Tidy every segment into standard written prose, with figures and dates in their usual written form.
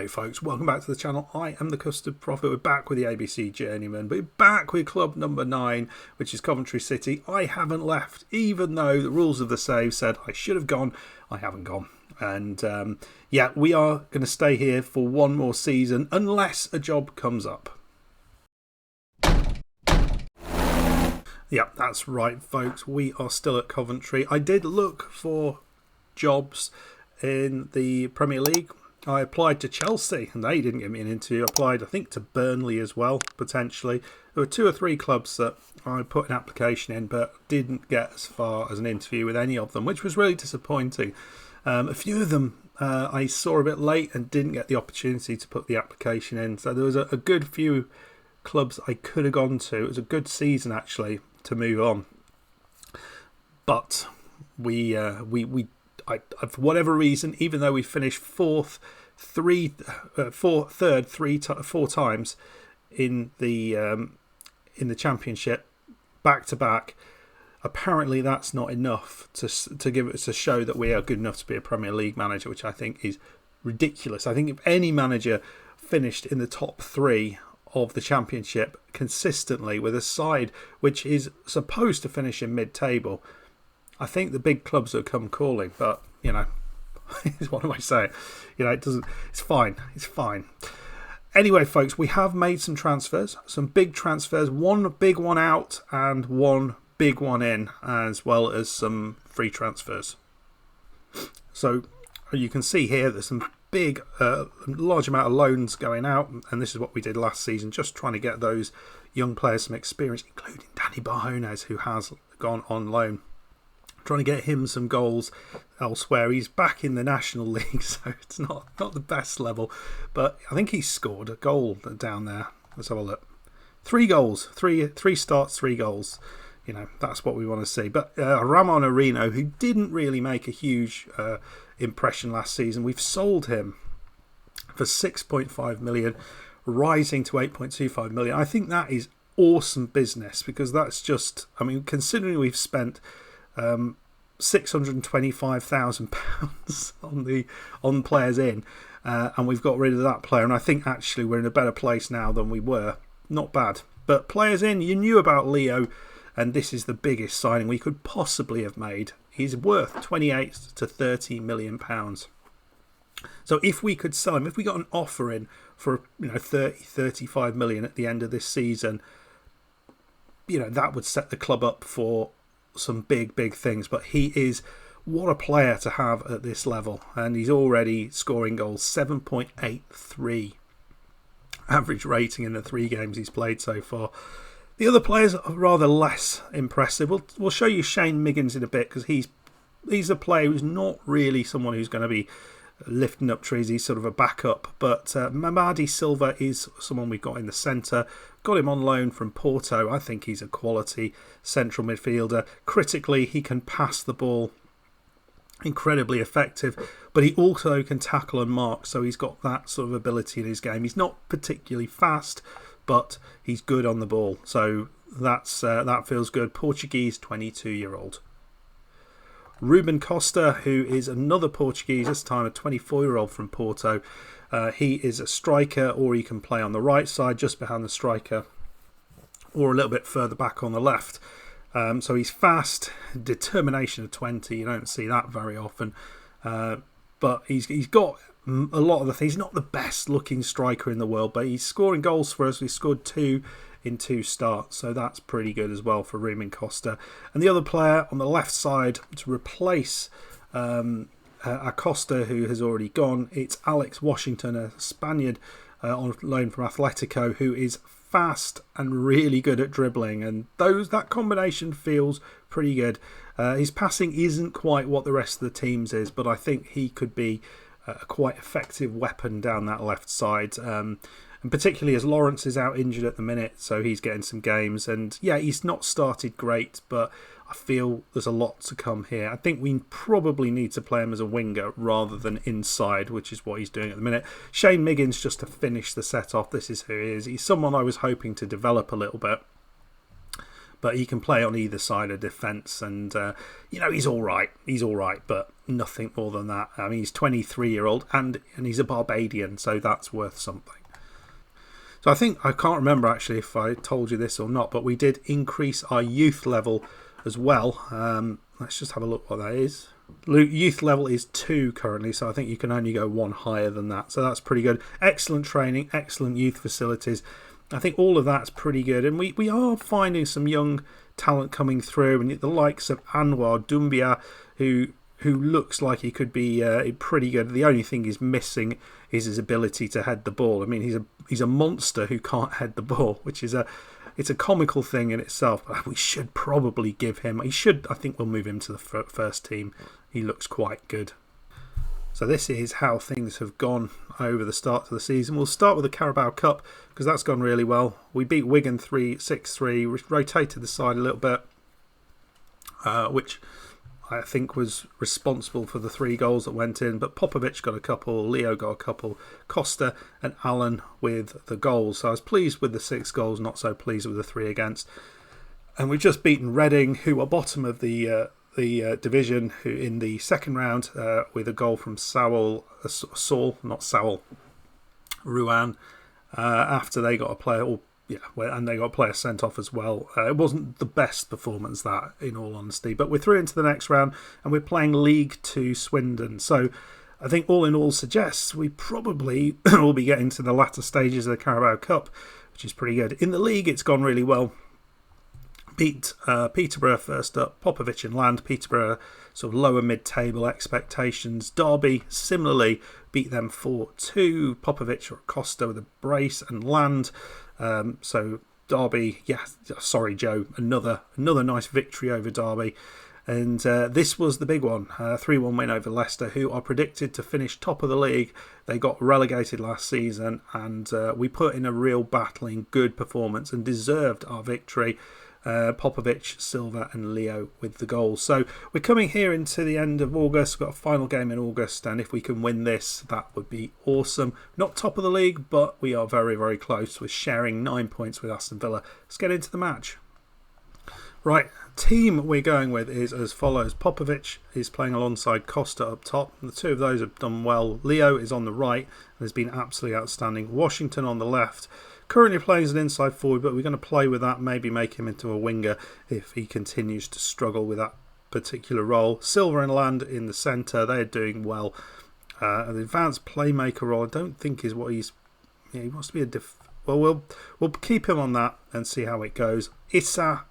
G'day folks, welcome back to the channel. I am the Custard Prophet. We're back with the ABC Journeyman. We're back with club number 9, which is Coventry City. I haven't left, even though the rules of the save said I should have gone. I haven't gone. And yeah, we are going to stay here for one more season unless a job comes up. Yeah, that's right folks, we are still at Coventry. I did look for jobs in the Premier League. I applied to Chelsea and they didn't give me an interview. I applied, I think, to Burnley as well, potentially. There were 2 or 3 clubs that I put an application in but didn't get as far as an interview with any of them, which was really disappointing. A few of them I saw a bit late and didn't get the opportunity to put the application in. So there was a good few clubs I could have gone to. It was a good season actually to move on. But for whatever reason, even though we finished fourth 4 times in the championship back to back, apparently that's not enough to give us a show that we are good enough to be a Premier League manager, which I think is ridiculous. I think if any manager finished in the top 3 of the championship consistently with a side which is supposed to finish in mid-table, I think the big clubs will come calling, but you know, what am I saying? You know, it doesn't. It's fine. It's fine. Anyway, folks, we have made some transfers, some big transfers. One big one out and one big one in, as well as some free transfers. So you can see here there's some big, large amount of loans going out, and this is what we did last season, just trying to get those young players some experience, including Danny Barjones, who has gone on loan. Trying to get him some goals elsewhere. He's back in the National League, so it's not the best level, but I think he's scored a goal down there. Let's have a look. 3 goals, three starts, 3 goals. You know, that's what we want to see. But Ramon Areno, who didn't really make a huge impression last season, we've sold him for 6.5 million, rising to 8.25 million. I think that is awesome business, because that's just, I mean, considering we've spent £625,000 on players in, and we've got rid of that player, and I think actually we're in a better place now than we were. Not bad. But players in, you knew about Leo, and this is the biggest signing we could possibly have made. He's worth 28 to 30 million pounds. So if we could sell him, if we got an offer in for 35 million at the end of this season, that would set the club up for some big things. But he is, what a player to have at this level, and he's already scoring goals. 7.83 average rating in the 3 games he's played so far. The other players are rather less impressive. We'll show you Shane Miggins in a bit, because he's a player who's not really someone who's going to be lifting up trees. He's sort of a backup. But Mamadi Silva is someone we've got in the centre. Got him on loan from Porto. I think he's a quality central midfielder. Critically, he can pass the ball, incredibly effective, but he also can tackle and mark, so he's got that sort of ability in his game. He's not particularly fast, but he's good on the ball, so that feels good. Portuguese 22-year-old. Ruben Costa, who is another Portuguese, this time a 24-year-old from Porto. He is a striker, or he can play on the right side, just behind the striker, or a little bit further back on the left. So he's fast, determination of 20. You don't see that very often. But he's got a lot of the things. He's not the best looking striker in the world, but he's scoring goals for us. We scored 2 in 2 starts, so that's pretty good as well for Ruben Costa. And the other player on the left side to replace Acosta, who has already gone, it's Alex Washington, a Spaniard on loan from Atletico, who is fast and really good at dribbling, and that combination feels pretty good. His passing isn't quite what the rest of the team's is, but I think he could be a quite effective weapon down that left side, and particularly as Lawrence is out injured at the minute, so he's getting some games. And yeah, he's not started great, but I feel there's a lot to come here. I think we probably need to play him as a winger rather than inside, which is what he's doing at the minute. Shane Miggins, just to finish the set off, this is who he is. He's someone I was hoping to develop a little bit, But he can play on either side of defence, and he's all right. He's all right, but nothing more than that. I mean, he's 23-year-old, and he's a Barbadian, so that's worth something. So I can't remember actually if I told you this or not, but we did increase our youth level as well. Let's just have a look what that is. Youth level is 2 currently, so I think you can only go 1 higher than that. So that's pretty good. Excellent training, excellent youth facilities. I think all of that's pretty good, and we are finding some young talent coming through, and the likes of Anwar Doumbia, who looks like he could be pretty good. The only thing he's missing is his ability to head the ball. I mean, he's a monster who can't head the ball, which is it's a comical thing in itself. But we should probably give him. I think we'll move him to the first team. He looks quite good. So this is how things have gone over the start of the season. We'll start with the Carabao Cup because that's gone really well. We beat Wigan 6-3, rotated the side a little bit, which I think was responsible for the 3 goals that went in. But Popovic got a couple, Leo got a couple, Costa and Allen with the goals. So I was pleased with the 6 goals, not so pleased with the 3 against. And we've just beaten Reading, who are bottom of the division, who in the second round with a goal from Ruan, after they got a player, and they got a player sent off as well. It wasn't the best performance, that, in all honesty, but we're through into the next round and we're playing League 2 Swindon. So I think all in all suggests we probably will be getting to the latter stages of the Carabao Cup, which is pretty good. In the league, it's gone really well. Beat Peterborough first up, Popovic and Land. Peterborough sort of lower mid-table expectations. Derby similarly beat them 4-2. Popovic or Costa with a brace, and Land. So Derby, sorry Joe, another nice victory over Derby. And this was the big one, 3-1 win over Leicester, who are predicted to finish top of the league. They got relegated last season, and we put in a real battling, good performance and deserved our victory. Popovic, Silva and Leo with the goals. So we're coming here into the end of August. We've got a final game in August, and if we can win this, that would be awesome. Not top of the league, but we are very, very close. We're sharing 9 points with Aston Villa. Let's get into the match. Right, team we're going with is as follows. Popovic is playing alongside Costa up top. The 2 of those have done well. Leo is on the right and has been absolutely outstanding. Washington on the left. Currently playing as an inside forward, but we're going to play with that, maybe make him into a winger if he continues to struggle with that particular role. Silva and Land in the centre, they're doing well. An advanced playmaker role, I don't think is what he's... he wants to be a... we'll keep him on that and see how it goes. Issa,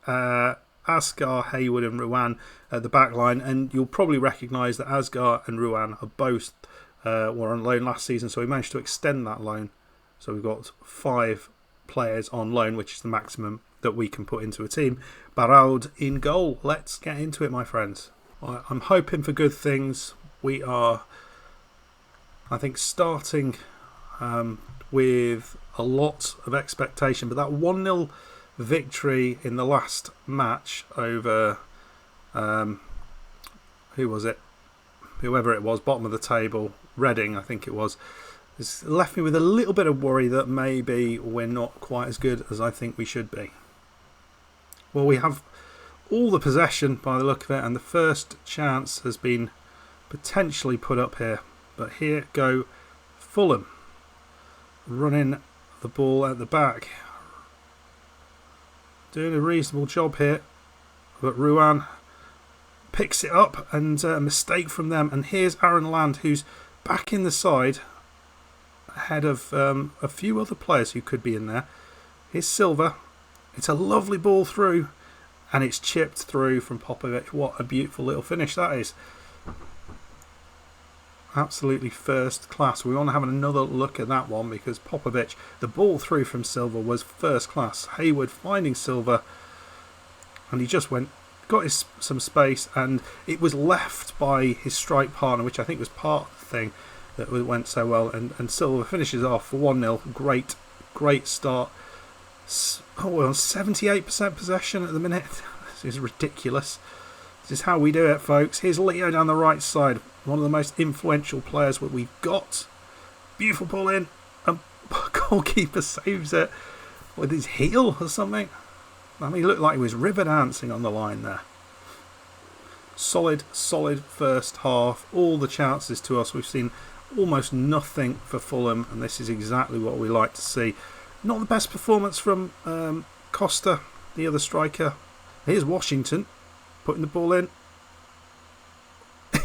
Asgar, Hayward and Ruan at the back line, and you'll probably recognise that Asgar and Ruan are both were on loan last season, so we managed to extend that loan. So we've got 5 players on loan, which is the maximum that we can put into a team. Barraud in goal. Let's get into it, my friends. I'm hoping for good things. We are, I think, starting with a lot of expectation. But that 1-0 victory in the last match over, who was it? Whoever it was, bottom of the table, Reading, I think it was. It's left me with a little bit of worry that maybe we're not quite as good as I think we should be. Well, we have all the possession by the look of it, and the first chance has been potentially put up here. But here go Fulham, running the ball at the back. Doing a reasonable job here, but Ruan picks it up, and a mistake from them. And here's Aaron Land, who's back in the side, ahead of a few other players who could be in there. Here's Silva. It's a lovely ball through, and it's chipped through from Popovic. What a beautiful little finish that is. Absolutely first class. We want to have another look at that one because Popovic, the ball through from Silva was first class. Hayward finding Silva, and he just got some space, and it was left by his strike partner, which I think was part of the thing that went so well, and Silva finishes off for 1-0. Great start. We're on 78% possession at the minute. This is ridiculous. This is how we do it, folks. Here's Leo down the right side, one of the most influential players that we've got. Beautiful pull in, and goalkeeper saves it with his heel or something. I mean, he looked like he was river dancing on the line there. Solid first half. All the chances to us. We've seen almost nothing for Fulham, and this is exactly what we like to see. Not the best performance from Costa, the other striker. Here's Washington putting the ball in.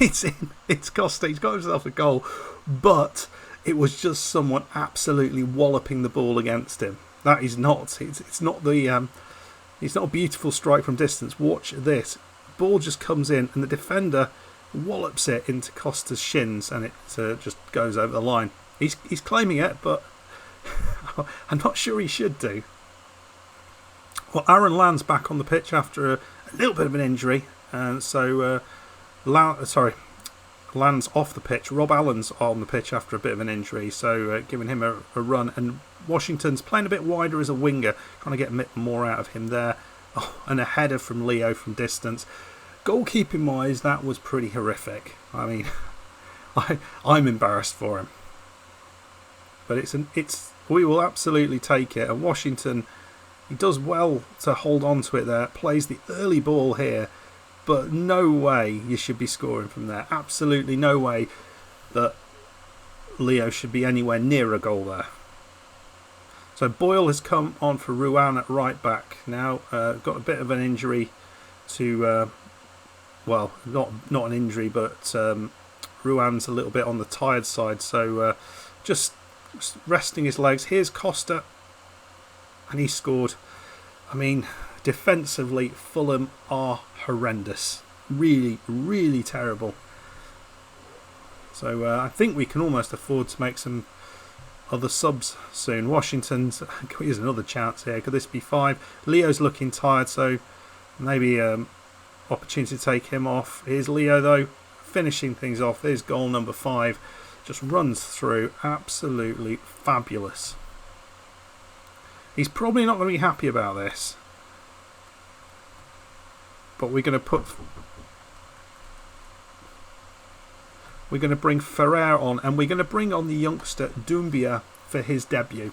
It's in. It's Costa. He's got himself a goal, but it was just someone absolutely walloping the ball against him. That is not. It's not the. It's not a beautiful strike from distance. Watch this. Ball just comes in, and the defender wallops it into Costa's shins, and it just goes over the line. He's claiming it, but I'm not sure he should do. Well, Aaron Land's back on the pitch after a little bit of an injury, and so Land's off the pitch. Rob Allen's on the pitch after a bit of an injury, so giving him a run. And Washington's playing a bit wider as a winger, trying to get a bit more out of him there. Oh, and a header from Leo from distance. Goalkeeping wise, that was pretty horrific. I mean, I'm embarrassed for him, but we will absolutely take it. And Washington, he does well to hold on to it there. Plays the early ball here, but no way you should be scoring from there. Absolutely no way that Leo should be anywhere near a goal there. So Boyle has come on for Ruan at right back now. Got a bit of an injury to, well, not an injury, but Ruan's a little bit on the tired side. So just resting his legs. Here's Costa, and he scored. I mean, defensively, Fulham are horrendous. Really, really terrible. So I think we can almost afford to make some other subs soon. Washington's, here's another chance here. Could this be 5? Leo's looking tired, so maybe opportunity to take him off. Here's Leo though, finishing things off. Here's goal number 5. Just runs through. Absolutely fabulous. He's probably not going to be happy about this, but we're going to bring Ferrer on, and we're going to bring on the youngster Doumbia for his debut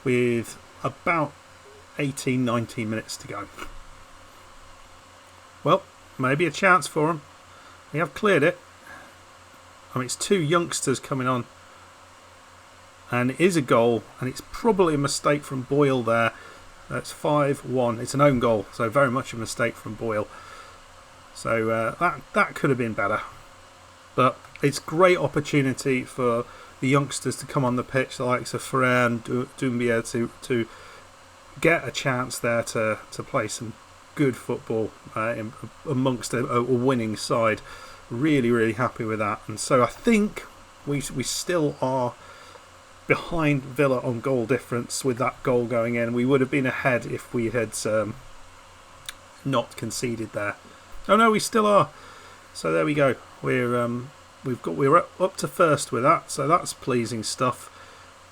with about 18-19 minutes to go. Well, maybe a chance for him. We have cleared it. I mean, it's 2 youngsters coming on, and it is a goal, and it's probably a mistake from Boyle there. That's 5-1. It's an own goal, so very much a mistake from Boyle. So that could have been better. But it's great opportunity for the youngsters to come on the pitch, the likes of Ferrer and Doumbia, to get a chance there to play some good football amongst a winning side. Really, really happy with that. And so I think we still are behind Villa on goal difference with that goal going in. We would have been ahead if we had not conceded there. Oh no, we still are. So there we go. We're up to first with that, so that's pleasing stuff.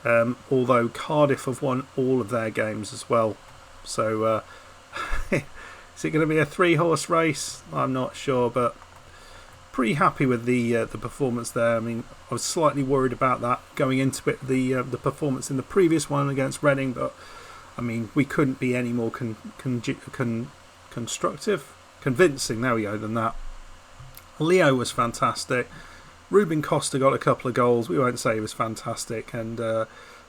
Although Cardiff have won all of their games as well. So is it going to be a 3-horse race? I'm not sure, but pretty happy with the performance there. I mean, I was slightly worried about that going into it, the performance in the previous one against Reading, but I mean, we couldn't be any more convincing. There we go. Than that. Leo was fantastic. Ruben Costa got a couple of goals. We won't say he was fantastic, and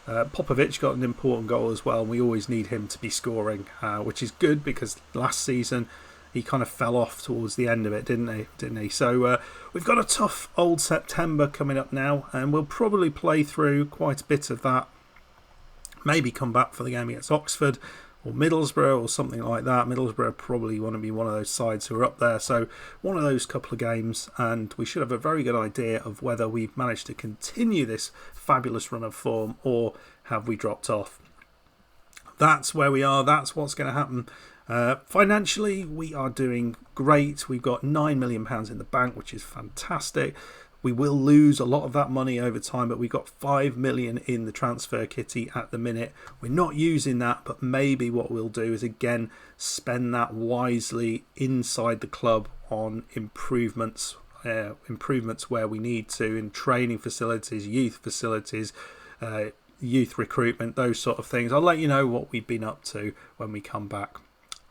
Popovic got an important goal as well. And we always need him to be scoring, which is good because last season he kind of fell off towards the end of it, didn't he? So we've got a tough old September coming up now, and we'll probably play through quite a bit of that. Maybe come back for the game against Oxford or Middlesbrough or something like that. Middlesbrough probably want to be one of those sides who are up there. So one of those couple of games, and we should have a very good idea of whether we've managed to continue this fabulous run of form or have we dropped off. That's where we are. That's what's going to happen. Financially, we are doing great. We've got £9 million in the bank, which is fantastic. We will lose a lot of that money over time, but we've got £5 million in the transfer kitty at the minute. We're not using that, but maybe what we'll do is again spend that wisely inside the club on improvements where we need to, in training facilities, youth recruitment, those sort of things. I'll let you know what we've been up to when we come back.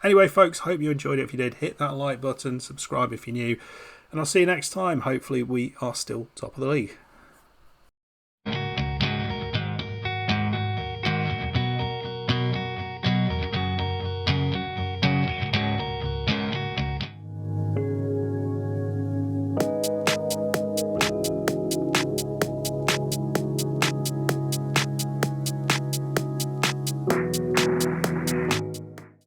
Anyway, folks, hope you enjoyed it. If you did, hit that like button, subscribe if you're new, and I'll see you next time. Hopefully we are still top of the league.